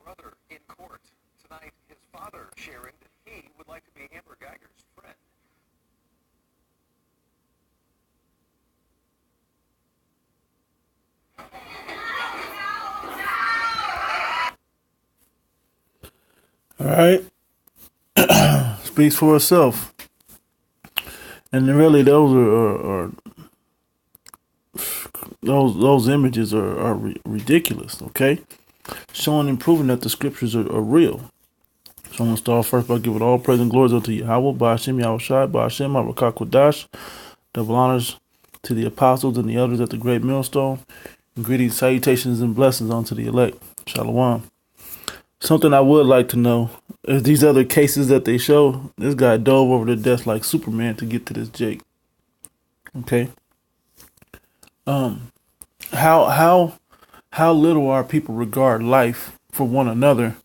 brother in court. Tonight, his father sharing that he would like to be Amber Guyger's friend. All right. Speaks for itself. And really, those are those images are ridiculous. Okay, showing and proving that the scriptures are real. So I'm gonna start first by giving all praise and glory unto Yahweh, Ba'ashem Yahushai, Ba'ashem Arakakadash. Double honors to the apostles and the elders at the great millstone. And greetings, salutations, and blessings unto the elect. Shalom. Something I would like to know is these other cases that they show. This guy dove over the desk like Superman to get to this Jake. Okay. How little our people regard life for one another.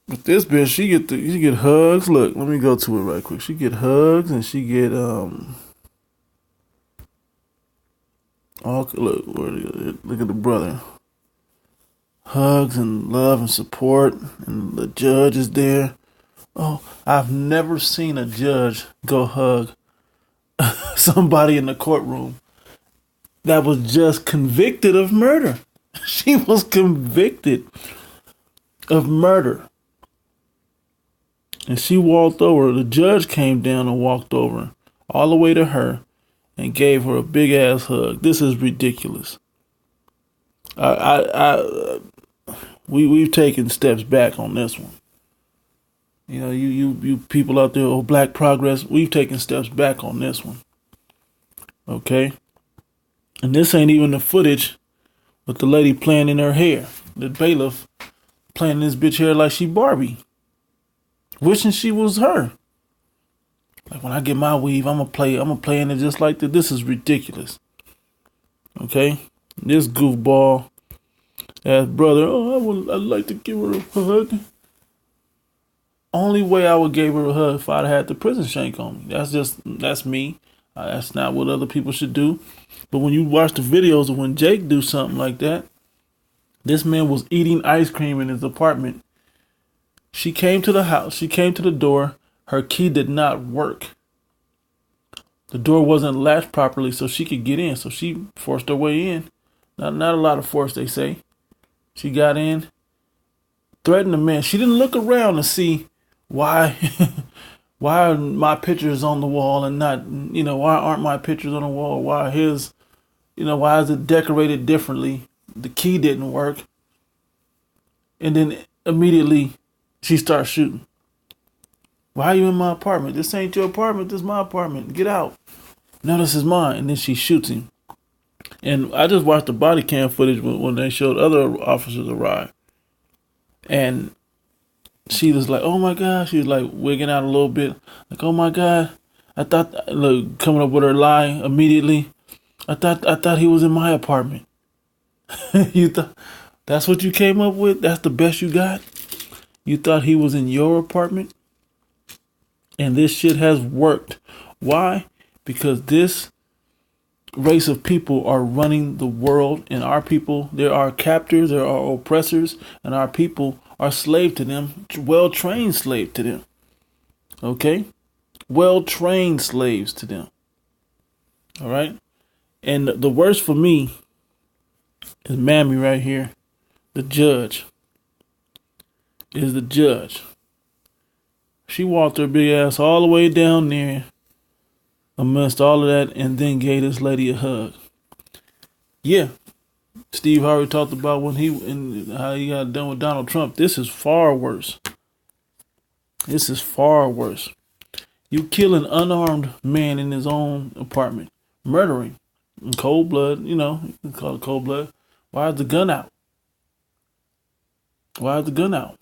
But this bitch, she get hugs. Look, let me go to it right quick. She get hugs and she get look at the brother. Hugs and love and support, and the judge is there. Oh, I've never seen a judge go hug somebody in the courtroom that was just convicted of murder. She was convicted of murder. And she walked over. The judge came down and walked over all the way to her and gave her a big ass hug. This is ridiculous. We've taken steps back on this one. You know, you people out there, oh, Black Progress, we've taken steps back on this one. Okay? And this ain't even the footage with the lady playing in her hair. The bailiff playing this bitch hair like she Barbie. Wishing she was her. Like, when I get my weave, I'm gonna play in it just like that. This is ridiculous. Okay? This goofball ass brother, oh, I'd like to give her a hug. Only way I would give her a hug if I'd had the prison shank on me. That's me. That's not what other people should do. But when you watch the videos of when Jake do something like that, this man was eating ice cream in his apartment. She came to the house. She came to the door. Her key did not work. The door wasn't latched properly so she could get in. So she forced her way in. Not a lot of force, they say. She got in, threatened the man. She didn't look around to see why are my pictures on the wall and not, why aren't my pictures on the wall? Why is it decorated differently? The key didn't work. And then immediately she starts shooting. Why are you in my apartment? This ain't your apartment. This is my apartment. Get out. No, this is mine. And then she shoots him. And I just watched the body cam footage when they showed other officers arrive. And she was like, oh my God. She was like wigging out a little bit. Like, oh my God. I thought, look, coming up with her lie immediately. I thought he was in my apartment. You thought that's what you came up with? That's the best you got? You thought he was in your apartment? And this shit has worked. Why? Because this race of people are running the world, and our people, there are captors, there are oppressors, and our people are slave to them, well-trained slave to them. Okay? Well-trained slaves to them. All right? And the worst for me is Mammy right here. The judge. Is the judge. She walked her big ass all the way down there amidst all of that and then gave this lady a hug. Yeah. Steve Harvey talked about how he got done with Donald Trump. This is far worse. This is far worse. You kill an unarmed man in his own apartment. Murdering. In cold blood, you can call it cold blood. Why is the gun out? Why is the gun out?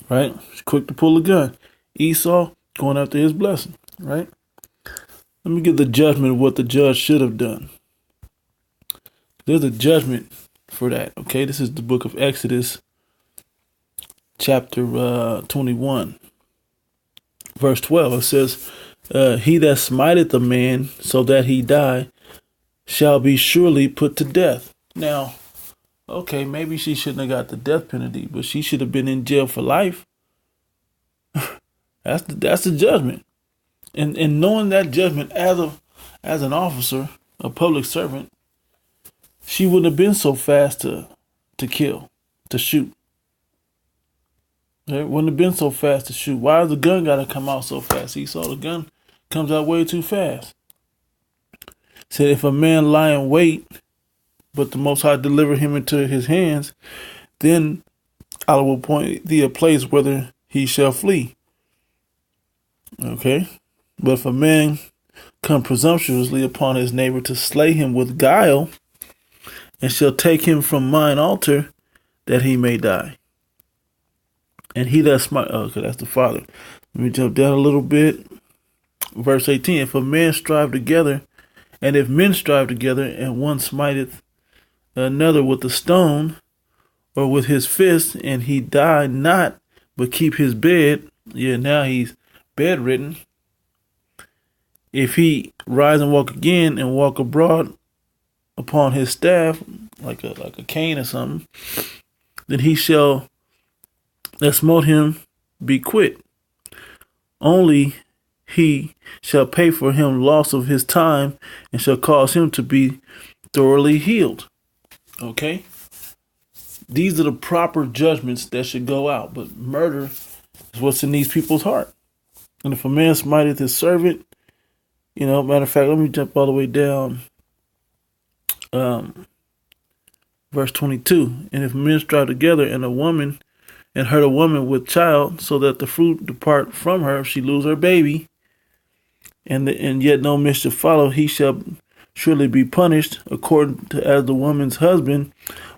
Right? She's quick to pull the gun. Esau going after his blessing. Right? Let me get the judgment of what the judge should have done. There's a judgment for that. Okay, this is the book of Exodus, chapter 21, verse 12. It says, he that smiteth a man so that he die shall be surely put to death. Now, Okay, maybe she shouldn't have got the death penalty, but she should have been in jail for life. That's the judgment. And knowing that judgment as an officer, a public servant, she wouldn't have been so fast to kill, to shoot. It wouldn't have been so fast to shoot. Why has the gun got to come out so fast? He saw the gun comes out way too fast. Said if a man lie in wait, but the Most High deliver him into his hands, then I will point thee a place whither he shall flee. Okay? But if a man come presumptuously upon his neighbor to slay him with guile, and shall take him from mine altar, that he may die. And he that smite, okay, that's the father. Let me jump down a little bit. Verse 18, if a man strive together, and if men strive together, and one smiteth another with a stone, or with his fist, and he die not, but keep his bed, now he's bedridden. If he rise and walk again, and walk abroad upon his staff, like a cane or something, then he shall that smote him be quit. Only he shall pay for him loss of his time, and shall cause him to be thoroughly healed. Okay? These are the proper judgments that should go out. But murder is what's in these people's heart. And if a man smiteth his servant, matter of fact, let me jump all the way down. Verse 22. And if men strive together, and hurt a woman with child, so that the fruit depart from her, if she lose her baby, and yet no mischief follow, he shall surely be punished according to as the woman's husband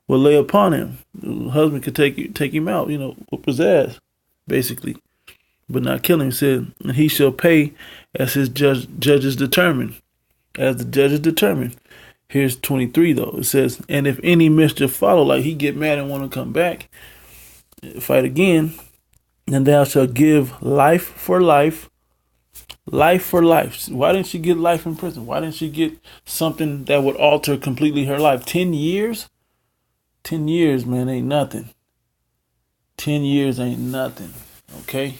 will lay upon him. The husband could take him out, whoop his ass, basically, but not kill him. He said, and he shall pay as his judges determine, as the judges determine. Here's 23 though. It says, and if any mischief follow, like he get mad and want to come back, fight again, and thou shalt give life for life. Life for life. Why didn't she get life in prison? Why didn't she get something that would alter completely her life? 10 years? 10 years, man, ain't nothing. 10 years ain't nothing. Okay?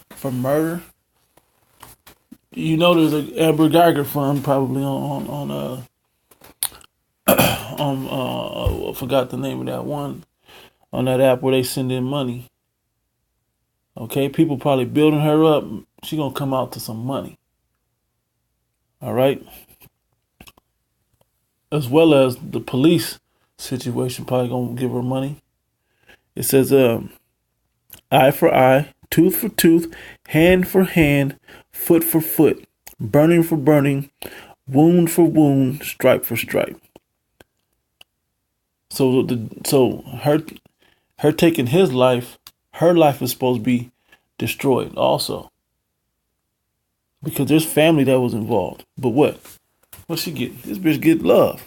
For murder. There's a Amber Guyger fund probably on I forgot the name of that one, on that app where they send in money. Okay, people probably building her up. She gonna come out to some money. All right. As well as the police situation probably gonna give her money. It says, eye for eye, tooth for tooth, hand for hand, foot for foot, burning for burning, wound for wound, stripe for stripe. So her taking his life, her life is supposed to be destroyed also. Because there's family that was involved. But what she get? This bitch get love.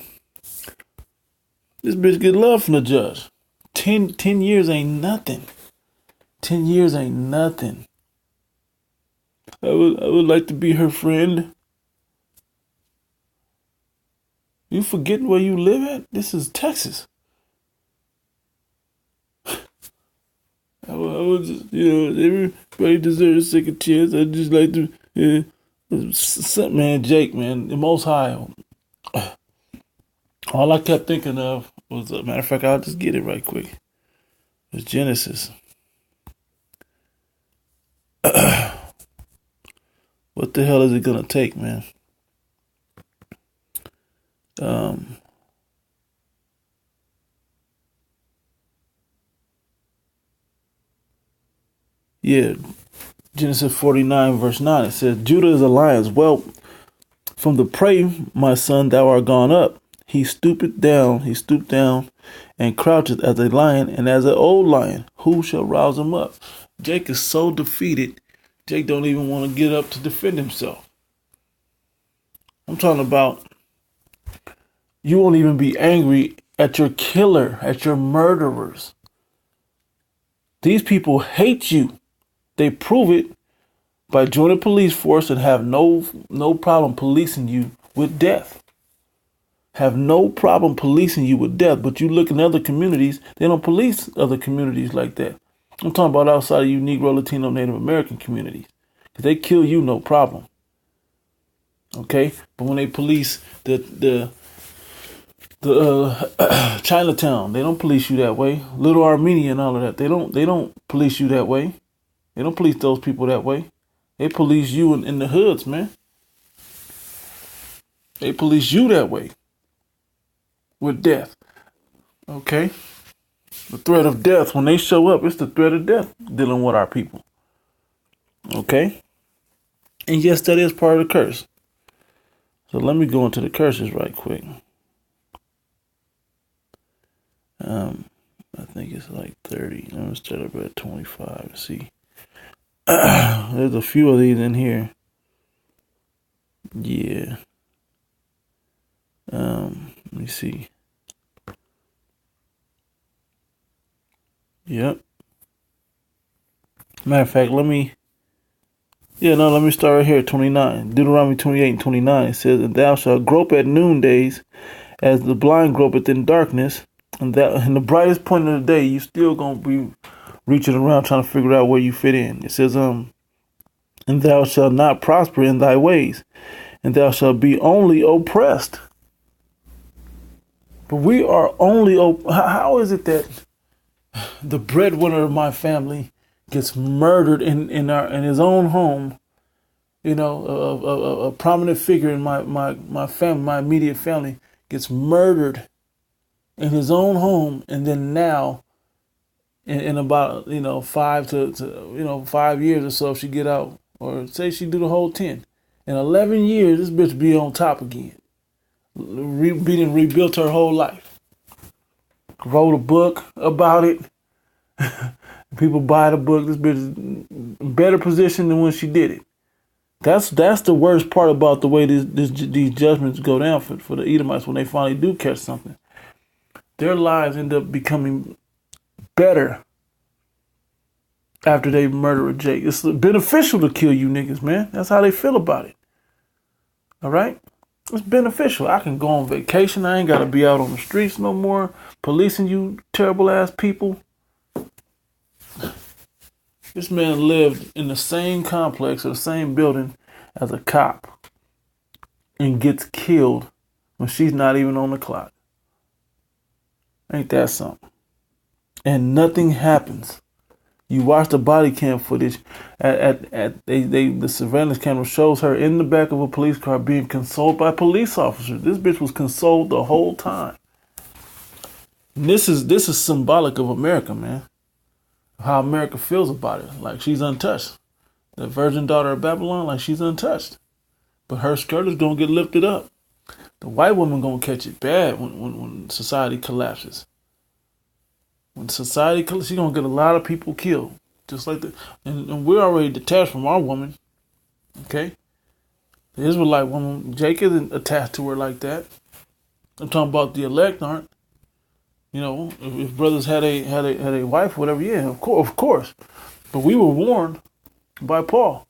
This bitch get love from the judge. 10 years ain't nothing. 10 years ain't nothing. I would like to be her friend. You forgetting where you live at? This is Texas. I would just, everybody deserves a second chance. I'd just like to, man, Jake, man, the Most High. All I kept thinking of was, matter of fact, I'll just get it right quick. It was Genesis. What the hell is it gonna take, man? Genesis 49 verse 9, it says, Judah is a lion. Well, from the prey, my son, thou art gone up. He stooped down, and croucheth as a lion, and as an old lion. Who shall rouse him up? Jake is so defeated, Jake don't even want to get up to defend himself. I'm talking about, you won't even be angry at your killer, at your murderers. These people hate you. They prove it by joining police force and have no problem policing you with death. have no problem policing you with death, but you look in other communities, they don't police other communities like that. I'm talking about outside of you Negro, Latino, Native American communities. They kill you, no problem. Okay? But when they police the Chinatown, they don't police you that way. Little Armenia and all of that, they don't police you that way. They don't police those people that way. They police you in the hoods, man. They police you that way. With death. Okay? The threat of death. When they show up, it's the threat of death dealing with our people. Okay? And yes, that is part of the curse. So let me go into the curses right quick. I think it's like 30. Let me start up at 25 and see. There's a few of these in here. Yeah. Let me see. Yep. Matter of fact, let me start right here at 29. Deuteronomy 28 and 29 says, "And thou shalt grope at noondays, as the blind gropeth in darkness, and that in the brightest point of the day, you still gonna be reaching around trying to figure out where you fit in." It says, "And thou shalt not prosper in thy ways, and thou shalt be only oppressed." But we are only how is it that the breadwinner of my family gets murdered in his own home? You know, a prominent figure in my family, my immediate family, gets murdered in his own home, and then now, in about 5 to 5 years or so, if she get out, or say she do the whole 10, in 11 years, this bitch be on top again. Rebuilt her whole life. Wrote a book about it. People buy the book. This bitch is in better position than when she did it. That's the worst part about the way these judgments go down for the Edomites when they finally do catch something. Their lives end up becoming better after they murder a Jake. It's beneficial to kill you niggas, man. That's how they feel about it. All right? It's beneficial. I can go on vacation. I ain't got to be out on the streets no more policing you terrible ass people. This man lived in the same complex or the same building as a cop and gets killed when she's not even on the clock. Ain't that something? And nothing happens. You watch the body cam footage. The surveillance camera shows her in the back of a police car being consoled by police officers. This bitch was consoled the whole time. And this is symbolic of America, man. How America feels about it. Like she's untouched. The virgin daughter of Babylon, like she's untouched. But her skirt is gonna get lifted up. The white woman gonna catch it bad when society collapses. When society collapses, she's gonna get a lot of people killed. Just like that. And we're already detached from our woman. Okay? The Israelite woman, Jake isn't attached to her like that. I'm talking about the elect aren't. You know, if brothers had a wife, whatever, yeah, of course. But we were warned by Paul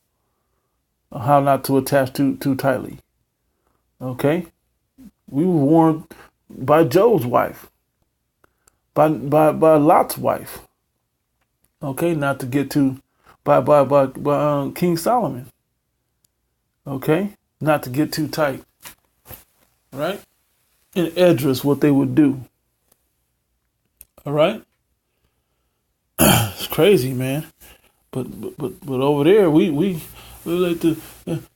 how not to attach too tightly. Okay? We were warned by Job's wife, by Lot's wife. Okay, not to get too by King Solomon. Okay, not to get too tight. Right? In Esdras, what they would do. All right, it's crazy, man. But over there, we like to.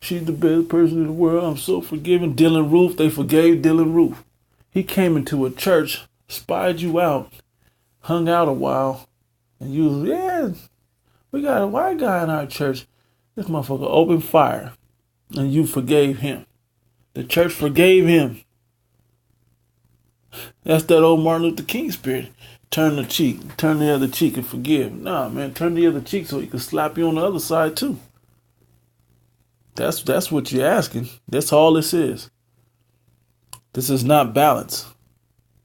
She's the best person in the world. I'm so forgiving. Dylan Roof, they forgave Dylan Roof. He came into a church, spied you out, hung out a while, and you was, we got a white guy in our church. This motherfucker opened fire, and you forgave him. The church forgave him. That's that old Martin Luther King spirit. Turn the other cheek and forgive. Nah, man, turn the other cheek so he can slap you on the other side too. That's what you're asking. That's all this is. This is not balance.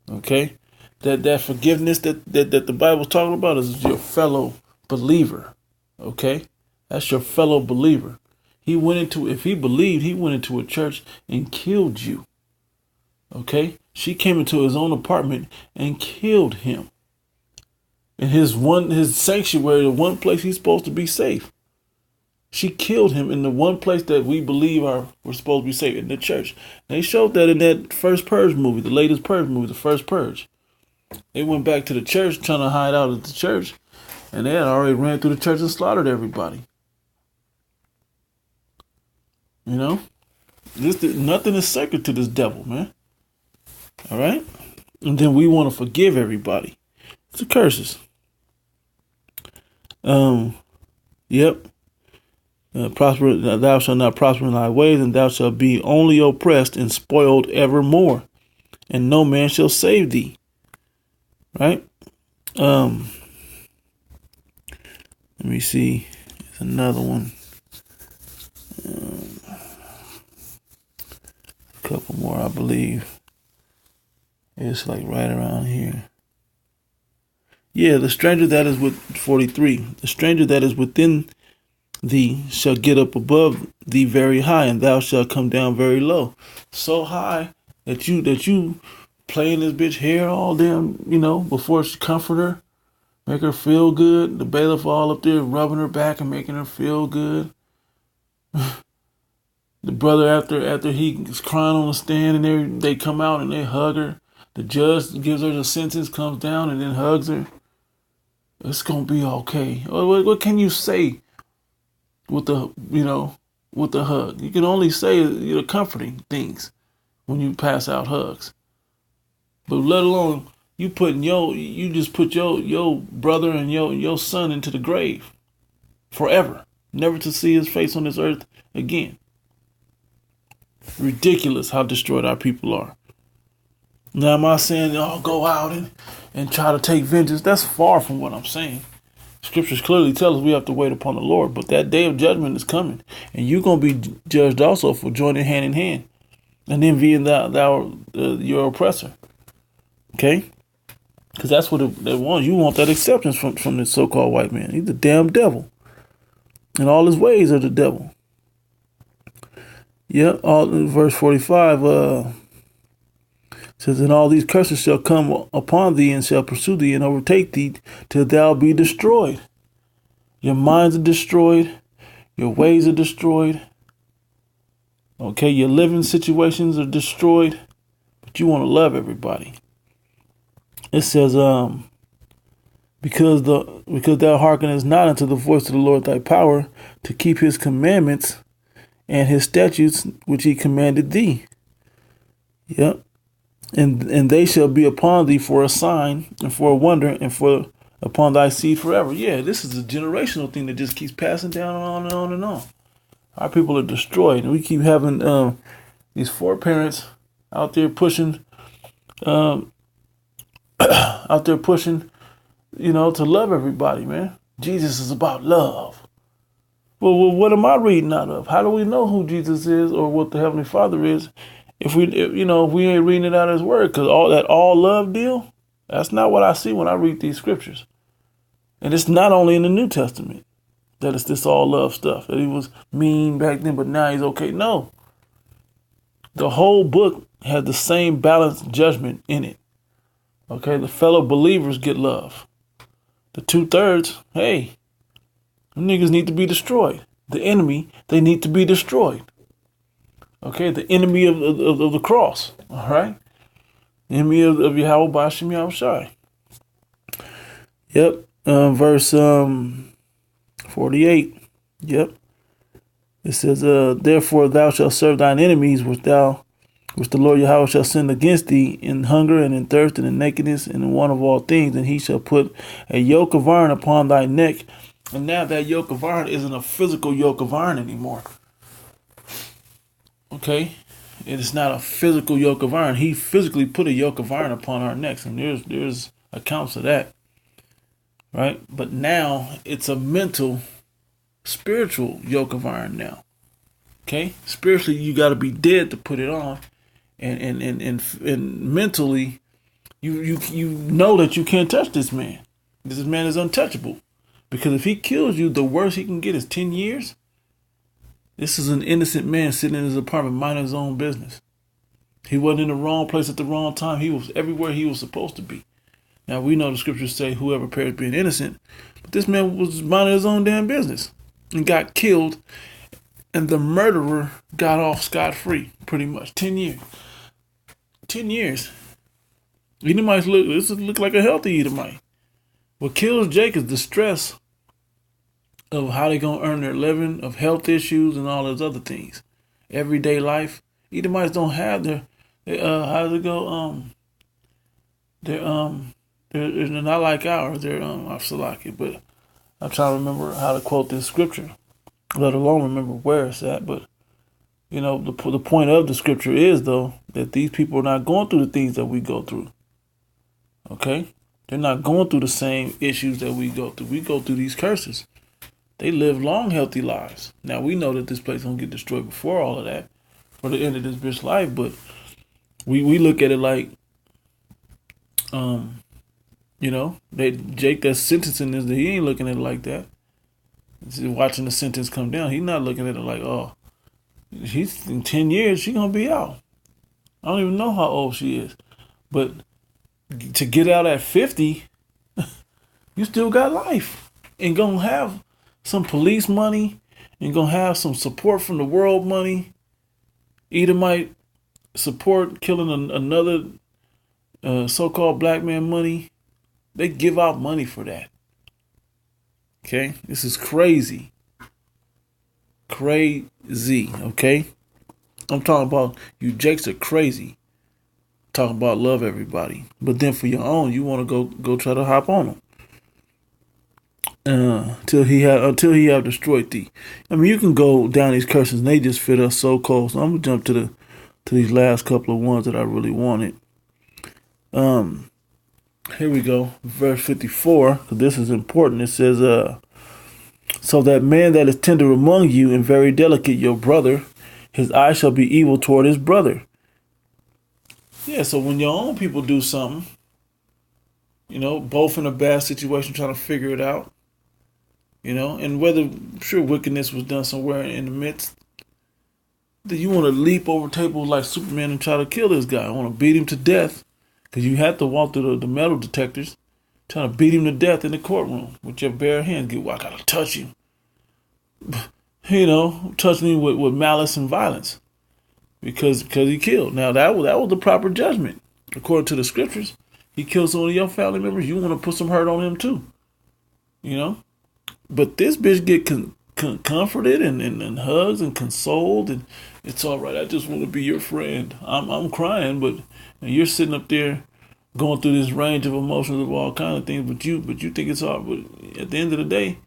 Okay? That forgiveness that the Bible's talking about is your fellow believer. Okay? That's your fellow believer. If he believed, he went into a church and killed you. Okay, she came into his own apartment and killed him in his sanctuary, the one place he's supposed to be safe. She killed him in the one place that we believe we're supposed to be safe, in the church. They showed that in that first Purge movie, the latest Purge movie, the first Purge. They went back to the church trying to hide out at the church, and they had already ran through the church and slaughtered everybody. You know, nothing is sacred to this devil, man. All right, and then we want to forgive everybody. It's the curses. Yep. Prosper, thou shalt not prosper in thy ways, and thou shalt be only oppressed and spoiled evermore, and no man shall save thee. Right? Let me see. There's another one. A couple more, I believe. It's like right around here. Yeah, the stranger that is with 43. The stranger that is within thee shall get up above thee very high, and thou shalt come down very low. So high that you playing this bitch hair all damn, before she comfort her, make her feel good. The bailiff all up there rubbing her back and making her feel good. The brother after he's crying on the stand, and they come out and they hug her. The judge gives her the sentence, comes down and then hugs her. It's gonna be okay. What can you say with the hug? You can only say comforting things when you pass out hugs. But let alone you just put your brother and your son into the grave forever, never to see his face on this earth again. Ridiculous how destroyed our people are. Now, am I saying, go out and try to take vengeance? That's far from what I'm saying. Scriptures clearly tell us we have to wait upon the Lord, but that day of judgment is coming, and you're going to be judged also for joining hand in hand and envying your oppressor. Okay? Because that's what they want. You want that acceptance from this so-called white man. He's the damn devil, and all his ways are the devil. Yeah, verse 45 says, and all these curses shall come upon thee and shall pursue thee and overtake thee till thou be destroyed. Your minds are destroyed. Your ways are destroyed. Okay, your living situations are destroyed. But you want to love everybody. It says, because thou hearkenest not unto the voice of the Lord thy power to keep his commandments and his statutes which he commanded thee. Yep. And they shall be upon thee for a sign and for a wonder and for upon thy seed forever. Yeah, this is a generational thing that just keeps passing down on and on and on. Our people are destroyed, and we keep having these foreparents out there pushing, to love everybody, man. Jesus is about love. Well, what am I reading out of? How do we know who Jesus is or what the Heavenly Father is if we ain't reading it out of his word? Because all love deal, that's not what I see when I read these scriptures. And it's not only in the New Testament that it's this all love stuff, that he was mean back then, but now he's okay. No. The whole book has the same balanced judgment in it. Okay, the fellow believers get love. The 2/3, hey, them niggas need to be destroyed. The enemy, they need to be destroyed. Okay, the enemy of the cross. All right, the enemy of Yahweh Bashim Yahushai. Yep, verse 48. Yep, it says, therefore thou shalt serve thine enemies, which the Lord Yahweh shall send against thee in hunger and in thirst and in nakedness and in want of all things, and he shall put a yoke of iron upon thy neck. And now that yoke of iron isn't a physical yoke of iron anymore. Okay? It is not a physical yoke of iron. He physically put a yoke of iron upon our necks, and there's accounts of that. Right? But now it's a mental, spiritual yoke of iron now. Okay? Spiritually, you got to be dead to put it on. And mentally, you know that you can't touch this man. This man is untouchable. Because if he kills you, the worst he can get is 10 years. This is an innocent man sitting in his apartment minding his own business. He wasn't in the wrong place at the wrong time. He was everywhere he was supposed to be. Now, we know the scriptures say whoever perished being innocent, but this man was minding his own damn business and got killed, and the murderer got off scot-free, pretty much. 10 years. 10 years. Edomites look like a healthy Edomite. What kills Jake is the stress of how they going to earn their living, of health issues and all those other things. Everyday life. Edomites don't have how does it go? They're not like ours. They're Salaki, but I'm trying to remember how to quote this scripture, let alone remember where it's at. But you know, the point of the scripture is though that these people are not going through the things that we go through. Okay, they're not going through the same issues that we go through. We go through these curses. They live long, healthy lives. Now we know that this place gonna get destroyed before all of that, for the end of this bitch life. But we look at it like, you know, Jake that's sentencing this, he ain't looking at it like that. He's watching the sentence come down. He's not looking at it like, oh, he's in 10 years, she gonna be out. I don't even know how old she is. But to get out at 50, you still got life. And gonna have some police money and gonna have some support from the world money. Edomite support killing another so-called black man money. They give out money for that. Okay? This is crazy. Crazy, okay? I'm talking about you Jakes are crazy. Talking about love everybody. But then for your own, you want to go try to hop on them. Until he have destroyed thee. I mean, you can go down these curses and they just fit us so cold. So I'm gonna jump to these last couple of ones that I really wanted. Here we go, verse 54. Because this is important. It says, so that man that is tender among you and very delicate, your brother, his eye shall be evil toward his brother. Yeah, so when your own people do something, you know, both in a bad situation trying to figure it out, you know, and whether, I'm sure wickedness was done somewhere in the midst, that you want to leap over tables like Superman and try to kill this guy. I want to beat him to death because you had to walk through the metal detectors trying to beat him to death in the courtroom with your bare hands. I got to touch him. You know, touching him with malice and violence because he killed. Now, that was the proper judgment. According to the scriptures, he killed some of your family members. You want to put some hurt on him too. You know? But this bitch get comforted and hugs and consoled, and it's all right. I just want to be your friend. I'm crying, but you're sitting up there going through this range of emotions of all kind of things. But you think it's all. But at the end of the day,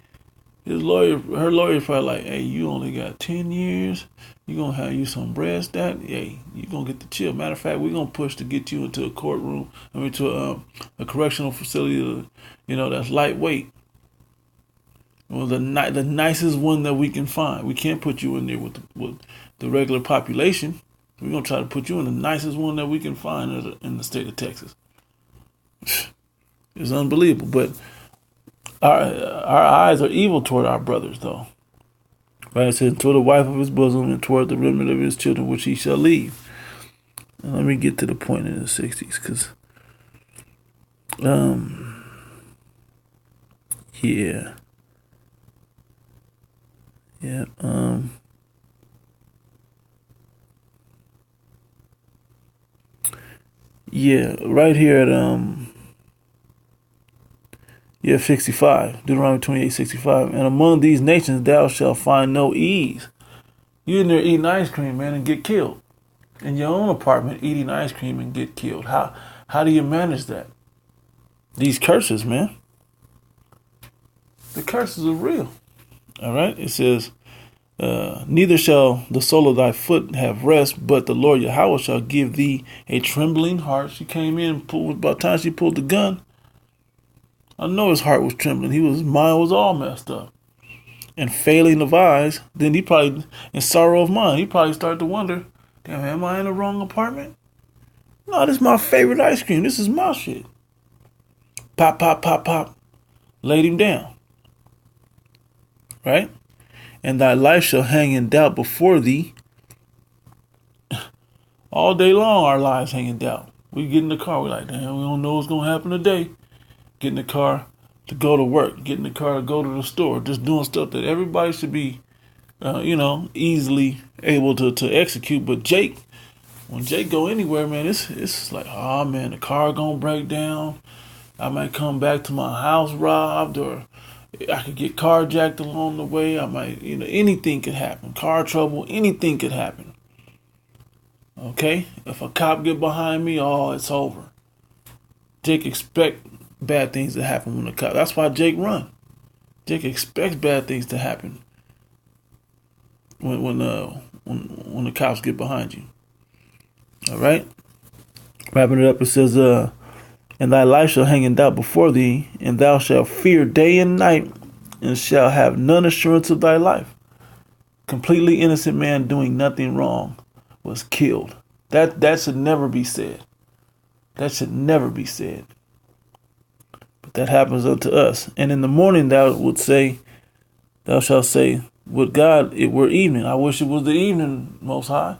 her lawyer's probably like, hey, you only got 10 years. You're gonna have you some breast. Hey, you're gonna get the chill. Matter of fact, we're gonna push to get you into a courtroom. To a correctional facility. You know, that's lightweight. Well, the nicest one that we can find. We can't put you in there with the regular population. We're going to try to put you in the nicest one that we can find in the state of Texas. It's unbelievable. But our eyes are evil toward our brothers, though. Right? It says, toward the wife of his bosom and toward the remnant of his children, which he shall leave. And let me get to the point in the 60s, because, yeah. Yeah, right here at 65, Deuteronomy 28:65. And among these nations thou shalt find no ease. You in there eating ice cream, man, and get killed. In your own apartment, eating ice cream and get killed. How do you manage that? These curses, man. The curses are real. All right, it says, neither shall the sole of thy foot have rest, but the Lord Yahweh shall give thee a trembling heart. She came in and by the time she pulled the gun, I know his heart was trembling. His mind was all messed up. And failing of eyes, then he probably, in sorrow of mind, he probably started to wonder, damn, am I in the wrong apartment? No, this is my favorite ice cream. This is my shit. Pop, pop, pop, pop. Laid him down. Right? And thy life shall hang in doubt before thee. All day long, our lives hang in doubt. We get in the car, we're like, damn, we don't know what's going to happen today. Get in the car to go to work, get in the car to go to the store, just doing stuff that everybody should be, easily able to execute. But Jake, when Jake go anywhere, man, it's like, oh man, the car gonna break down. I might come back to my house robbed, or I could get carjacked along the way. I might, anything could happen. Car trouble, anything could happen. Okay? If a cop get behind me, oh, it's over. Jake expect bad things to happen when the cop. That's why Jake run. Jake expects bad things to happen when the cops get behind you. All right? Wrapping it up, it says, and thy life shall hang in doubt before thee, and thou shalt fear day and night, and shalt have none assurance of thy life. Completely innocent man doing nothing wrong was killed. That should never be said. That should never be said. But that happens unto us. And in the morning thou shalt say, would God it were evening. I wish it was the evening, Most High.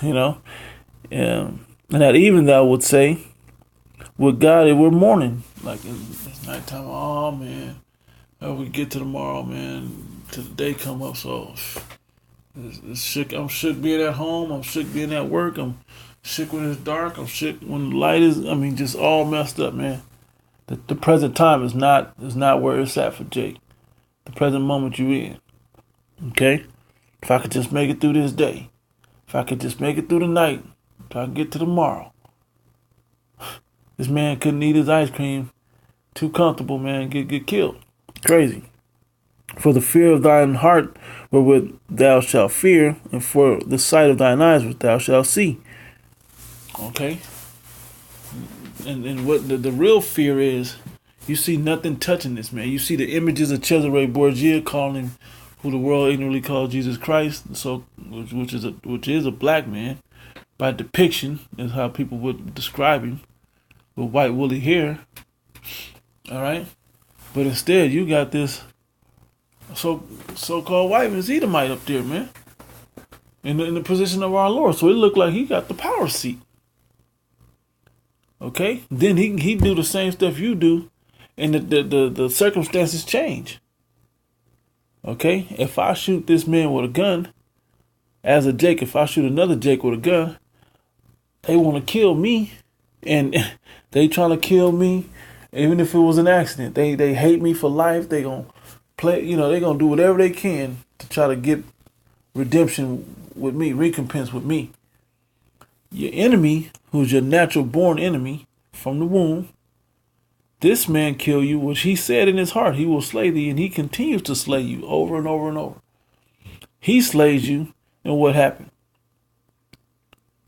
And at even thou would say, would God it were morning. Like it's nighttime. Oh man, we get to tomorrow, man. Till the day come up. So it's shook. I'm shook being at home. I'm shook being at work. I'm shook when it's dark. I'm shook when the light is. Just all messed up, man. The present time is not where it's at for Jake. The present moment you in. Okay? If I could just make it through this day. If I could just make it through the night. If I could get to tomorrow. This man couldn't eat his ice cream. Too comfortable, man. Get killed. Crazy. For the fear of thine heart wherewith thou shalt fear, and for the sight of thine eyes which thou shalt see. Okay? And what the real fear is, you see nothing touching this man. You see the images of Cesare Borgia calling him who the world ignorantly calls Jesus Christ, so which is a black man. By depiction is how people would describe him, with white woolly hair. All right? But instead you got this so-called white Edomite up there, man. In the position of our Lord. So it looked like he got the power seat. Okay? Then he do the same stuff you do, and the circumstances change. Okay? If I shoot this man with a gun, as a Jake, if I shoot another Jake with a gun, they want to kill me, and they trying to kill me, even if it was an accident. They hate me for life. They gonna play, they gonna do whatever they can to try to get redemption with me, recompense with me. Your enemy, who's your natural born enemy from the womb, this man kill you, which he said in his heart, he will slay thee, and he continues to slay you over and over and over. He slays you, and what happened?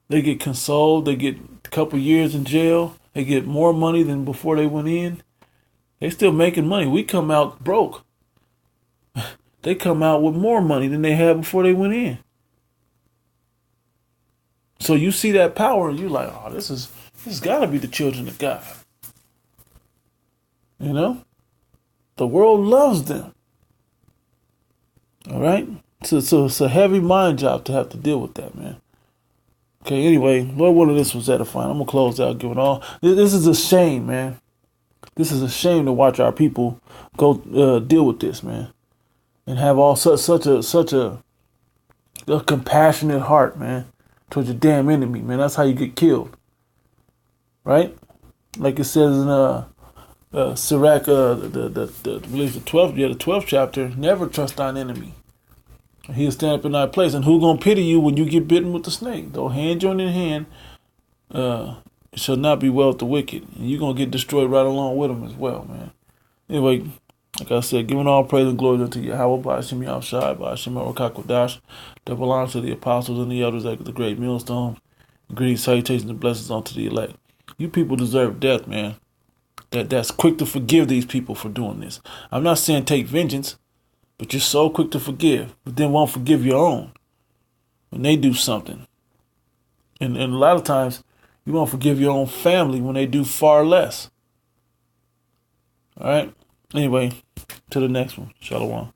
They get consoled, they get a couple years in jail, they get more money than before they went in. They still making money. We come out broke. They come out with more money than they had before they went in. So you see that power and you're like, oh, this has got to be the children of God. The world loves them. All right? So it's a heavy mind job to have to deal with that, man. Okay, anyway, Lord willing, this was edifying. I'm going to close out, give it all. This is a shame, man. This is a shame to watch our people go deal with this, man. And have all such a compassionate heart, man, towards your damn enemy, man. That's how you get killed. Right? Like it says in Sirach, I believe the 12th chapter, never trust thine enemy. He'll stand up in thy place. And who gonna pity you when you get bitten with the snake? Though hand joined in hand, it shall not be well with the wicked. And you're gonna get destroyed right along with them as well, man. Anyway, like I said, giving all praise and glory unto Yahweh, by Hashem Yahushai, by Hashem Rakakwadash, double honor to the apostles and the elders at the great millstone. Greetings, salutations, and blessings unto the elect. You people deserve death, man. That's quick to forgive these people for doing this. I'm not saying take vengeance, but you're so quick to forgive, but then won't forgive your own when they do something. And a lot of times, you won't forgive your own family when they do far less. All right? Anyway, to the next one. Shalom.